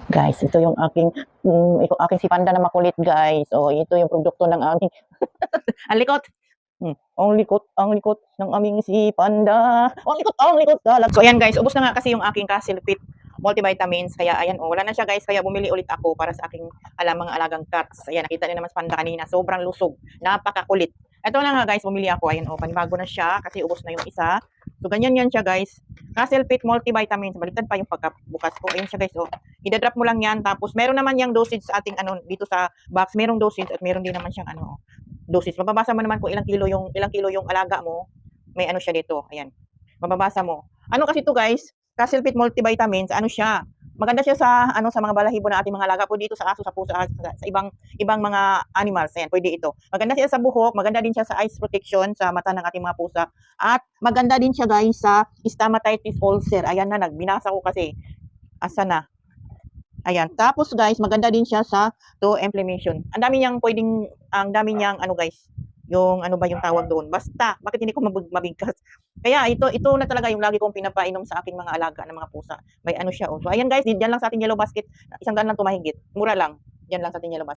Guys, ito yung aking si Panda na makulit, guys. Oh, ito yung produkto ng aming ang likot. Ang likot ng aming si Panda. Ang likot dalag. So ayan guys, ubos na nga kasi yung aking Castle Fit multivitamins. Kaya ayan, oh, wala na siya guys. Kaya bumili ulit ako para sa aking mga alagang cats. Ayan, nakita niyo naman sa Panda kanina. Sobrang lusog. Napakakulit. Ito na nga guys, bumili ako. Ayan, oh, panibago na siya kasi ubos na yung isa. So ganyan yan siya guys. Castle Fit multivitamins. Baliktad pa yung pagkabukas ko. Ayan siya guys, oh. Idadrop mo lang yan. Tapos meron naman yung dosage sa ating dito sa box. Merong dosage at meron din naman siyang dosage. Mababasa mo naman kung ilang kilo yung alaga mo. May siya dito. Ayan. Mababasa mo. Ano kasi to guys? Castle Fit multivitamins, siya? Maganda siya sa sa mga balahibo na ating mga alaga po dito sa aso, sa pusa, sa ibang mga animals. Ayan, pwede ito. Maganda siya sa buhok, maganda din siya sa eyes protection sa mata ng ating mga pusa. At maganda din siya guys sa stomatitis ulcer. Ayan na, nagbinasa ko kasi. Asa na? Ayan. Tapos guys, maganda din siya sa inflammation. Ang dami niyang guys, yung ba yung tawag doon? Basta, bakit hindi ko mabigkas? Kaya ito na talaga yung lagi kong pinapainom sa aking mga alaga ng mga pusa. May siya. Oh. So ayan guys, diyan lang sa ating yellow basket. $100 lang tumahigit. Mura lang. Diyan lang sa ating yellow basket.